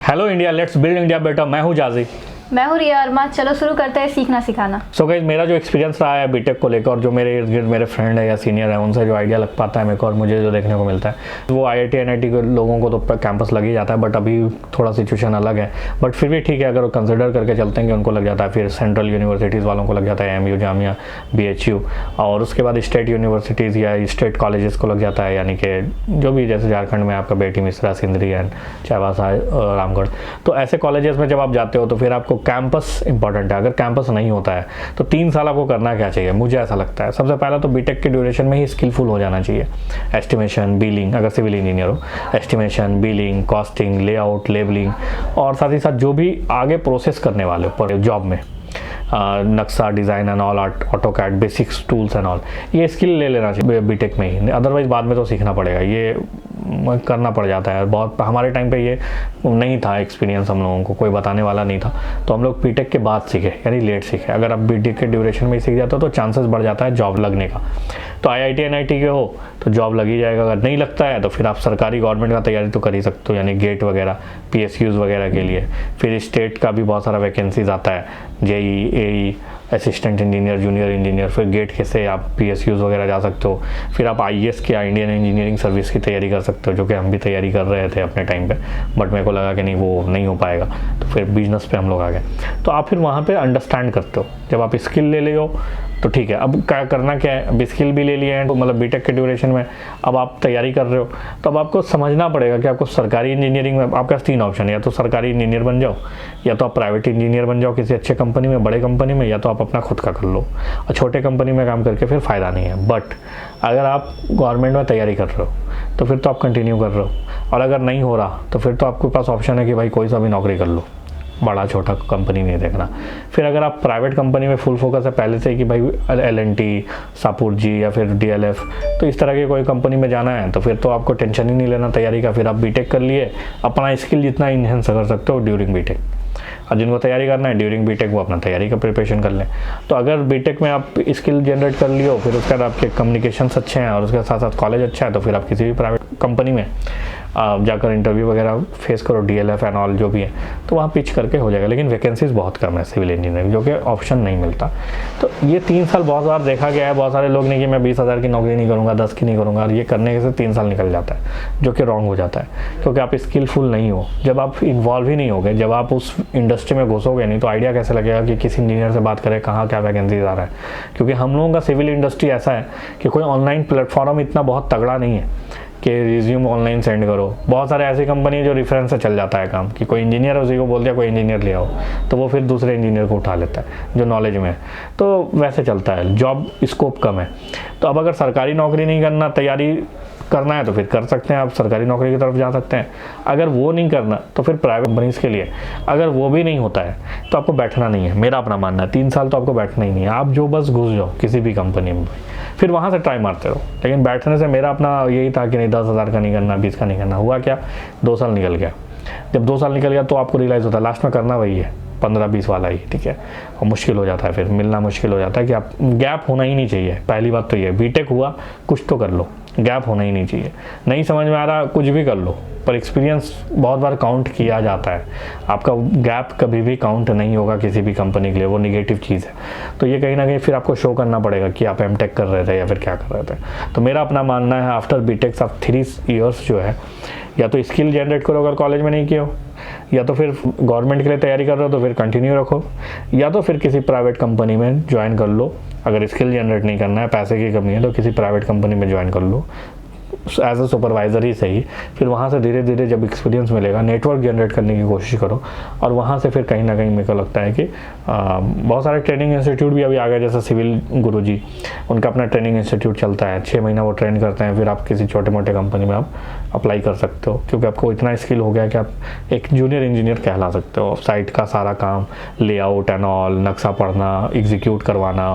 Hello India, let's build India better. मैं हूँ जाजी। मैं हूँ रिया अरमा। चलो शुरू करते हैं सीखना सिखाना। सो गाइस, मेरा जो एक्सपीरियंस रहा है बीटेक को लेकर और जो मेरे इर्द गिर्द मेरे फ्रेंड है या सीनियर है उनसे जो आइडिया लग पाता है मेरे को और मुझे जो देखने को मिलता है वो आईआईटी एनआईटी के लोगों को तो कैंपस लग ही जाता है, बट अभी थोड़ा सिचुएशन अलग है। बट फिर भी ठीक है, अगर वो कंसिडर करके चलते हैं कि उनको लग जाता है, फिर सेंट्रल यूनिवर्सिटीज़ वालों को लग जाता है, एमयू, जामिया, BHU, और उसके बाद स्टेट यूनिवर्सिटीज़ या स्टेट कॉलेजेस को लग जाता है, यानी कि जो भी जैसे झारखंड में आपका बेटी मिश्रा, सिंदरी एंड चाईबासा, रामगढ़। तो ऐसे कॉलेजेस में जब आप जाते हो तो फिर आपको कैंपस इंपॉर्टेंट है। अगर कैंपस नहीं होता है तो 3 साल आपको करना क्या चाहिए, मुझे ऐसा लगता है सबसे पहला तो बीटेक के ड्यूरेशन में ही स्किलफुल हो जाना चाहिए। एस्टिमेशन, बिलिंग, अगर सिविल इंजीनियर हो, estimation, billing, costing, layout, labelling, और साथ ही साथ जो भी आगे प्रोसेस करने वाले ऊपर जॉब में नक्शा, design and all, AutoCAD, basics tools and all, ये स्किल ले लेना चाहिए बीटेक में ही। अदरवाइज बाद में तो सीखना पड़ेगा, ये करना पड़ जाता है। बहुत हमारे टाइम पे ये नहीं था एक्सपीरियंस, हम लोगों को कोई बताने वाला नहीं था, तो हम लोग बीटेक के बाद सीखे, यानी लेट सीखे। अगर आप बीटेक के ड्यूरेशन में ही सीख जाते हो तो चांसेस बढ़ जाता है जॉब लगने का। तो आईआईटी एनआईटी के हो तो जॉब लग ही जाएगा। अगर नहीं लगता है तो फिर आप सरकारी गवर्नमेंट का तैयारी तो कर ही सकते हो, यानी गेट वगैरह, PSUs वगैरह के लिए। फिर स्टेट का भी बहुत सारा वैकेंसीज आता है, JEE, AE, assistant engineer, junior engineer. फिर गेट के से आप PSUs वगैरह जा सकते हो। फिर आप IES की, इंडियन इंजीनियरिंग सर्विस की तैयारी कर सकते हो, जो कि हम भी तैयारी कर रहे थे अपने टाइम पे, बट मेरे को लगा कि नहीं वो नहीं हो पाएगा, तो फिर बिजनेस पे हम लोग आ गए। तो आप फिर वहाँ पे अंडरस्टैंड करते हो, जब आप स्किल ले ले हो तो ठीक है। अब क्या करना क्या है, अब स्किल भी ले लिए हैं तो मतलब बीटेक के ड्यूरेशन में अब आप तैयारी कर रहे हो, तो अब आपको समझना पड़ेगा कि आपको सरकारी इंजीनियरिंग में आपके पास 3 ऑप्शन है, या तो सरकारी इंजीनियर बन जाओ, या तो आप प्राइवेट इंजीनियर बन जाओ किसी अच्छे कंपनी में, बड़े कंपनी में, या तो आप अपना खुद का कर लो। और छोटे कंपनी में काम करके फिर फ़ायदा नहीं है। बट अगर आप गवर्नमेंट में तैयारी कर रहे हो तो फिर तो आप कंटिन्यू कर रहे हो, और अगर नहीं हो रहा तो फिर तो आपके पास ऑप्शन है कि भाई कोई सा भी नौकरी कर लो, बड़ा छोटा कंपनी नहीं देखना। फिर अगर आप प्राइवेट कंपनी में फुल फोकस है पहले से कि भाई L&T, सापुरजी या फिर DLF, तो इस तरह की कोई कंपनी में जाना है तो फिर तो आपको टेंशन ही नहीं लेना तैयारी का। फिर आप बीटेक कर लिए, अपना स्किल जितना इन्हेंस कर सकते हो ड्यूरिंग बीटेक, और जिनको तैयारी करना है ड्यूरिंग बीटेक वो अपना तैयारी का प्रिपरेशन कर लें। तो अगर बीटेक में आप स्किल जनरेट कर लियो, फिर उसके बाद आपके कम्युनिकेशंस अच्छे हैं और उसके साथ साथ कॉलेज अच्छा है, तो फिर आप किसी भी प्राइवेट कंपनी में जाकर इंटरव्यू वगैरह फेस करो, DLF एंड ऑल जो भी है, तो वहाँ पिच करके हो जाएगा। लेकिन वैकेंसीज बहुत कम है सिविल इंजीनियरिंग, जो कि ऑप्शन नहीं मिलता। तो ये 3 साल बहुत बार देखा गया है। बहुत सारे लोग नहीं कि मैं 20,000 की नौकरी नहीं करूँगा, 10 की नहीं करूँगा, और ये करने से 3 साल निकल जाता है, जो कि रॉन्ग हो जाता है, क्योंकि आप स्किलफुल नहीं हो। जब आप इन्वॉल्व ही नहीं होगे, जब आप उस इंडस्ट्री में घुसोगे नहीं, तो आइडिया कैसे लगेगा कि किसी इंजीनियर से बात करें कहाँ क्या वैकेंसीज आ रहा है। क्योंकि हम लोगों का सिविल इंडस्ट्री ऐसा है कि कोई ऑनलाइन प्लेटफॉर्म इतना बहुत तगड़ा नहीं है कि रिज्यूम ऑनलाइन सेंड करो। बहुत सारे ऐसी कंपनी है जो रेफरेंस से चल जाता है काम, कि कोई इंजीनियर है उसी को बोल दिया कोई इंजीनियर ले आओ, तो वो फिर दूसरे इंजीनियर को उठा लेता है जो नॉलेज में है। तो वैसे चलता है, जॉब स्कोप कम है। तो अब अगर सरकारी नौकरी नहीं करना, तैयारी करना है तो फिर कर सकते हैं, आप सरकारी नौकरी की तरफ जा सकते हैं। अगर वो नहीं करना तो फिर प्राइवेट कंपनीज के लिए, अगर वो भी नहीं होता है तो आपको बैठना नहीं है, मेरा अपना मानना है। 3 साल तो आपको बैठना ही नहीं है, आप जो बस घुस जाओ किसी भी कंपनी में, फिर वहाँ से ट्राई मारते रहो। लेकिन बैठने से मेरा अपना यही था कि नहीं 10,000 का नहीं करना, 20 का नहीं करना। हुआ क्या, 2 साल निकल गया। जब 2 साल निकल गया तो आपको रियलाइज़ होता है लास्ट में करना वही है, 15-20 वाला ही, ठीक है। और मुश्किल हो जाता है, फिर मिलना मुश्किल हो जाता है कि आप, गैप होना ही नहीं चाहिए। पहली बात तो ये, बीटेक हुआ कुछ तो कर लो, गैप होना ही नहीं चाहिए। नहीं समझ में आ रहा कुछ भी कर लो, पर एक्सपीरियंस बहुत बार काउंट किया जाता है। आपका गैप कभी भी काउंट नहीं होगा किसी भी कंपनी के लिए, वो निगेटिव चीज़ है। तो ये कहीं ना कहीं फिर आपको शो करना पड़ेगा कि आप एमटेक कर रहे थे या फिर क्या कर रहे थे। तो मेरा अपना मानना है आफ्टर बीटेक ऑफ 3 ईयर्स जो है, या तो स्किल जनरेट करो अगर कॉलेज में नहीं किया हो, या तो फिर गवर्नमेंट के लिए तैयारी कर रहे हो तो फिर कंटिन्यू रखो, या तो फिर किसी प्राइवेट कंपनी में ज्वाइन कर लो। अगर स्किल जनरेट नहीं करना है, पैसे की कमी है, तो किसी प्राइवेट कंपनी में ज्वाइन कर लो एज अ सुपरवाइज़र ही सही। फिर वहाँ से धीरे धीरे जब एक्सपीरियंस मिलेगा, नेटवर्क जनरेट करने की कोशिश करो, और वहाँ से फिर कहीं ना कहीं मेरे को लगता है कि बहुत सारे ट्रेनिंग इंस्टीट्यूट भी अभी आ गए, जैसे सिविल गुरुजी, उनका अपना ट्रेनिंग इंस्टीट्यूट चलता है, 6 महीना वो ट्रेन करते हैं, फिर आप किसी छोटे मोटे कंपनी में आप अप्लाई कर सकते हो, क्योंकि आपको इतना स्किल हो गया कि आप एक जूनियर इंजीनियर कहला सकते हो। साइट का सारा काम, लेआउट एंड ऑल, नक्शा पढ़ना, एग्जीक्यूट करवाना,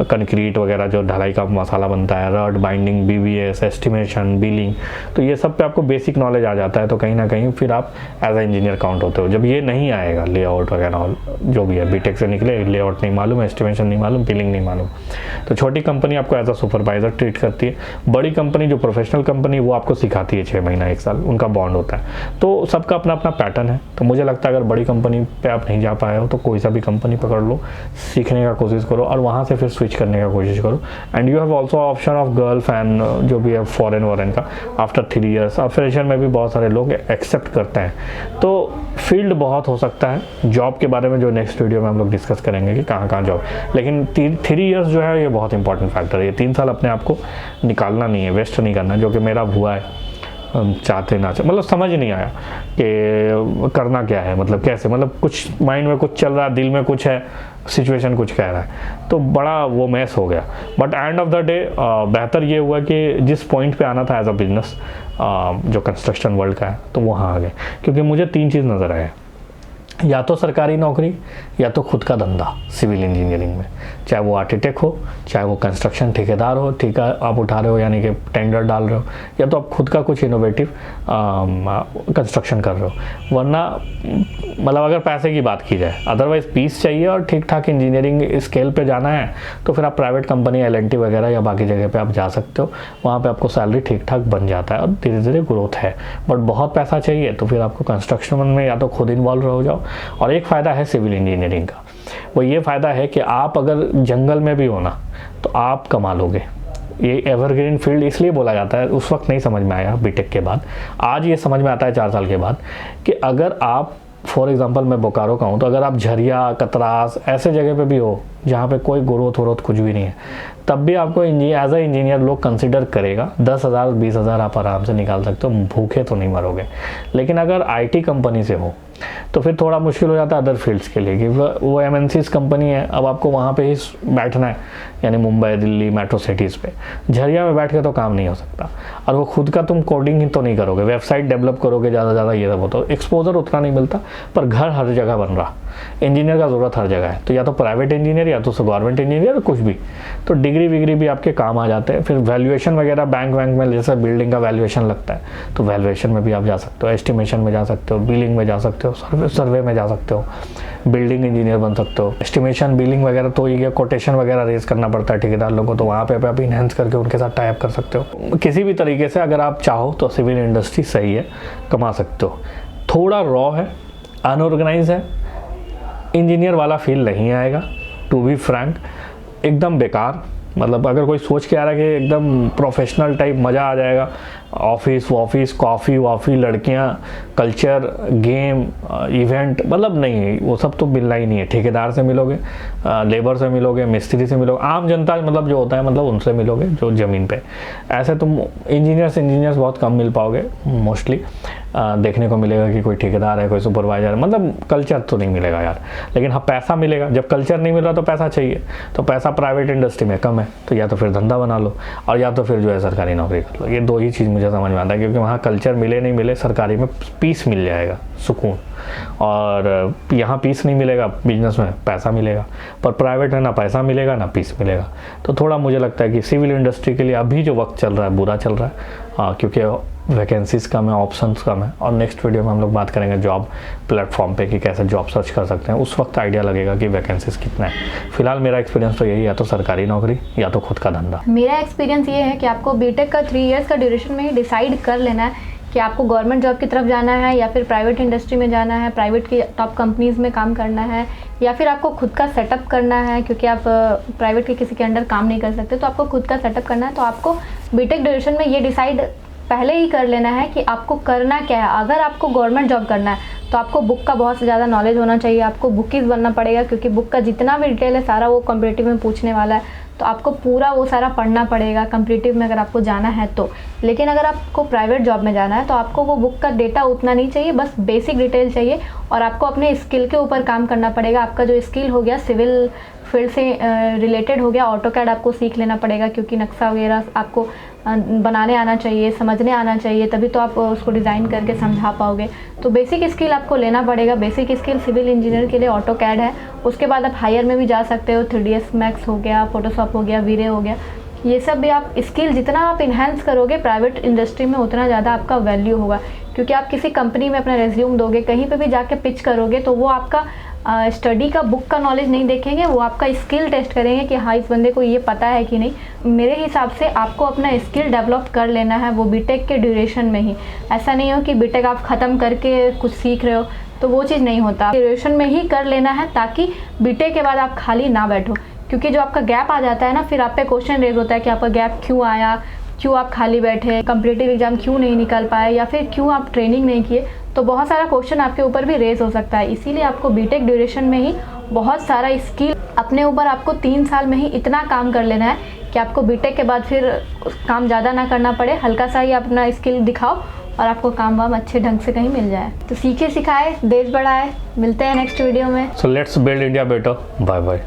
कंक्रीट वगैरह जो ढलाई का मसाला बनता है, rod binding, BBS, estimation, estimation, billing, तो ये सब पे आपको बेसिक नॉलेज आ जाता है, तो कहीं ना कहीं फिर आप एज ए इंजीनियर काउंट होते हो। जब ये नहीं आएगा, लेआउट वगैरह जो भी है, बीटेक से निकले, लेआउट नहीं मालूम, एस्टिमेशन नहीं मालूम, बिलिंग नहीं मालूम, तो छोटी कंपनी आपको एज अ सुपरवाइजर ट्रीट करती है। बड़ी कंपनी जो प्रोफेशनल कंपनी वो आपको सिखाती है 6 महीना 1 साल, उनका बॉन्ड होता है। तो सबका अपना अपना पैटर्न है। तो मुझे लगता है अगर बड़ी कंपनी पे आप नहीं जा पाए हो तो कोई सा भी कंपनी पकड़ लो, सीखने का कोशिश करो और वहाँ से फिर स्विच करने का कोशिश करो। And you have also option of gulf and जो भी है फॉरेन वॉरेन का आफ्टर 3 ईयर्स। और फ्रेशर में भी बहुत सारे लोग एक्सेप्ट करते हैं। तो फील्ड बहुत हो सकता है। जॉब के बारे में जो नेक्स्ट वीडियो में हम लोग डिस्कस करेंगे कि कहाँ कहाँ जॉब, लेकिन 3 ईयर्स जो है ये बहुत इंपॉर्टेंट फैक्टर है। ये 3 साल अपने आप को निकालना नहीं है, वेस्ट नहीं करना, जो कि मेरा हुआ है। चाहते ना मतलब समझ नहीं आया कि करना क्या है, मतलब कैसे, मतलब कुछ माइंड में कुछ चल रहा है, दिल में कुछ है, सिचुएशन कुछ कह रहा है, तो बड़ा वो मैस हो गया। But end of the day बेहतर ये हुआ कि जिस पॉइंट पे आना था एज अ बिजनेस, जो कंस्ट्रक्शन वर्ल्ड का है, तो वहाँ आ गए। क्योंकि मुझे 3 चीज़ नज़र आए, या तो सरकारी नौकरी या तो खुद का धंधा सिविल इंजीनियरिंग में, चाहे वो आर्किटेक्ट हो, चाहे वो कंस्ट्रक्शन ठेकेदार हो, ठेका आप उठा रहे हो यानी कि टेंडर डाल रहे हो, या तो आप खुद का कुछ इनोवेटिव कंस्ट्रक्शन कर रहे हो। वरना मतलब अगर पैसे की बात की जाए, अदरवाइज पीस चाहिए और ठीक ठाक इंजीनियरिंग स्केल पे जाना है तो फिर आप प्राइवेट कंपनी L&T वगैरह या बाकी जगह पे आप जा सकते हो। वहाँ पे आपको सैलरी ठीक ठाक बन जाता है और धीरे धीरे ग्रोथ है। बट बहुत पैसा चाहिए तो फिर आपको कंस्ट्रक्शन में या तो खुद इन्वॉल्व हो जाओ। और एक फ़ायदा है सिविल इंजीनियरिंग का, वो ये फ़ायदा है कि आप अगर जंगल में भी हो ना तो आप कमा लोगे। ये एवरग्रीन फील्ड इसलिए बोला जाता है, उस वक्त नहीं समझ में आया बीटेक के बाद, आज ये समझ में आता है 4 साल के बाद, कि अगर आप फॉर एग्जांपल मैं बोकारो का हूँ, तो अगर आप झरिया, कतरास ऐसे जगह पे भी हो जहाँ पे कोई ग्रोथ वरोथ कुछ भी नहीं है, तब भी आपको एज अ इंजीनियर लोग कंसिडर करेगा। 10,000 20,000 आप आराम से निकाल सकते हो, भूखे तो नहीं मरोगे। लेकिन अगर IT कंपनी से हो तो फिर थोड़ा मुश्किल हो जाता है अदर फील्ड्स के लिए, कि वो MNCs कंपनी है, अब आपको वहाँ पे ही बैठना है, यानी मुंबई, दिल्ली, मेट्रो सिटीज़ पे। झरिया में बैठ के तो काम नहीं हो सकता। और वो खुद का तुम कोडिंग ही तो नहीं करोगे, वेबसाइट डेवलप करोगे ज़्यादा ये सब हो, तो एक्सपोजर उतना नहीं मिलता। पर घर हर जगह बन रहा, इंजीनियर का ज़रूरत हर जगह है, तो या तो प्राइवेट इंजीनियर या तो गवर्नमेंट इंजीनियर, कुछ भी। तो डिग्री विग्री भी आपके काम आ जाते हैं। फिर वैल्यूएशन वगैरह बैंक में जैसे बिल्डिंग का वैल्यूएशन लगता है, तो वैल्यूएशन में भी आप जा सकते हो, एस्टिमेशन में जा सकते हो, बिलिंग में जा सकते हो, सर्वे में जा सकते हो, बिल्डिंग इंजीनियर बन सकते हो। एस्टिमेशन, बिलिंग वगैरह तो ये कोटेशन वगैरह रेज करना पड़ता है ठेकेदार लोगों को, तो वहाँ पे आप इनहेंस करके उनके साथ टाई अप कर सकते हो। किसी भी तरीके से अगर आप चाहो तो सिविल इंडस्ट्री सही है, कमा सकते हो। थोड़ा रॉ है, अनऑर्गेनाइज है, इंजीनियर वाला फील नहीं आएगा, टू बी फ्रैंक, एकदम बेकार। मतलब अगर कोई सोच के आ रहा है कि एकदम प्रोफेशनल टाइप मज़ा आ जाएगा, ऑफिस कॉफ़ी वॉफ़ी, लड़कियां, कल्चर, गेम, इवेंट, मतलब नहीं, वो सब तो मिलना ही नहीं है। ठेकेदार से मिलोगे, लेबर से मिलोगे, मिस्त्री से मिलोगे, आम जनता मतलब जो होता है मतलब उनसे मिलोगे जो ज़मीन पे। ऐसे तुम इंजीनियर्स बहुत कम मिल पाओगे। मोस्टली देखने को मिलेगा कि कोई ठेकेदार है, कोई सुपरवाइजर है, मतलब कल्चर तो नहीं मिलेगा यार। लेकिन हाँ, पैसा मिलेगा। जब कल्चर नहीं मिल रहा तो पैसा चाहिए, तो पैसा प्राइवेट इंडस्ट्री में कम है, तो या तो फिर धंधा बना लो और या तो फिर जो है सरकारी नौकरी कर लो। ये 2 ही चीज़ मुझे समझ में आता है, क्योंकि वहाँ कल्चर मिले नहीं मिले, सरकारी में पीस मिल जाएगा, सुकून। और यहाँ पीस नहीं मिलेगा, बिजनेस में पैसा मिलेगा, पर प्राइवेट में ना पैसा मिलेगा ना पीस मिलेगा। तो थोड़ा मुझे लगता है कि सिविल इंडस्ट्री के लिए अभी जो वक्त चल रहा है बुरा चल रहा है, क्योंकि वैकेंसीज़ कम है, ऑप्शंस कम है। और नेक्स्ट वीडियो में हम लोग बात करेंगे जॉब प्लेटफॉर्म पे कि कैसे जॉब सर्च कर सकते हैं। उस वक्त आइडिया लगेगा कि वैकेंसीज़ कितना है। फिलहाल मेरा एक्सपीरियंस तो यही है, या तो सरकारी नौकरी या तो खुद का धंधा। मेरा एक्सपीरियंस ये है कि आपको बीटेक का 3 इयर्स का ड्यूरेशन में ही डिसाइड कर लेना है कि आपको गवर्नमेंट जॉब की तरफ जाना है या फिर प्राइवेट इंडस्ट्री में जाना है, प्राइवेट की टॉप कंपनीज़ में काम करना है, या फिर आपको खुद का सेटअप करना है, क्योंकि आप प्राइवेट के किसी के अंडर काम नहीं कर सकते, तो आपको खुद का सेटअप करना है। तो आपको बीटेक ड्यूरेशन में ये डिसाइड पहले ही कर लेना है कि आपको करना क्या है। अगर आपको गवर्नमेंट जॉब करना है तो आपको बुक का बहुत ज़्यादा नॉलेज होना चाहिए, आपको बुकीज बनना पड़ेगा, क्योंकि बुक का जितना भी डिटेल है सारा वो कॉम्पिटिटिव में पूछने वाला है, तो आपको पूरा वो सारा पढ़ना पड़ेगा कॉम्पिटिटिव में अगर आपको जाना है तो। लेकिन अगर आपको प्राइवेट जॉब में जाना है तो आपको वो बुक का डेटा उतना नहीं चाहिए, बस बेसिक डिटेल चाहिए, और आपको अपने स्किल के ऊपर काम करना पड़ेगा। आपका जो स्किल हो गया सिविल फील्ड से रिलेटेड हो गया, ऑटोकैड आपको सीख लेना पड़ेगा, क्योंकि नक्शा वगैरह आपको बनाने आना चाहिए, समझने आना चाहिए, तभी तो आप उसको डिज़ाइन करके समझा पाओगे। तो बेसिक स्किल आपको लेना पड़ेगा। बेसिक स्किल सिविल इंजीनियर के लिए ऑटोकैड है। उसके बाद आप हायर में भी जा सकते हो, 3ds मैक्स हो गया, फोटोशॉप हो गया, वीरे हो गया, ये सब भी आप स्किल जितना आप इन्हेंस करोगे प्राइवेट इंडस्ट्री में उतना ज़्यादा आपका वैल्यू होगा, क्योंकि आप किसी कंपनी में अपना रेज्यूम दोगे, कहीं पे भी जाके पिच करोगे तो वो आपका स्टडी का बुक का नॉलेज नहीं देखेंगे, वो आपका स्किल टेस्ट करेंगे कि हाँ इस बंदे को ये पता है कि नहीं। मेरे हिसाब से आपको अपना स्किल डेवलप कर लेना है, वो बीटेक के ड्यूरेशन में ही। ऐसा नहीं हो कि बीटेक आप ख़त्म करके कुछ सीख रहे हो, तो वो चीज़ नहीं होता, ड्यूरेशन में ही कर लेना है ताकि बीटेक के बाद आप खाली ना बैठो। क्योंकि जो आपका गैप आ जाता है ना, फिर आप पे क्वेश्चन रेज होता है कि आपका गैप क्यों आया, क्यों आप खाली बैठे, कॉम्पिटिटिव एग्जाम क्यों नहीं निकल पाए, या फिर क्यों आप ट्रेनिंग नहीं किए। तो बहुत सारा क्वेश्चन आपके ऊपर भी रेज हो सकता है। इसीलिए आपको बीटेक ड्यूरेशन में ही बहुत सारा स्किल अपने ऊपर, आपको 3 साल में ही इतना काम कर लेना है कि आपको बीटेक के बाद फिर काम ज़्यादा ना करना पड़े, हल्का सा ही अपना स्किल दिखाओ और आपको काम वाम अच्छे ढंग से कहीं मिल जाए। तो सीखे सिखाए देश बढ़ाए। मिलते हैं नेक्स्ट वीडियो में। So let's build India better. Bye bye.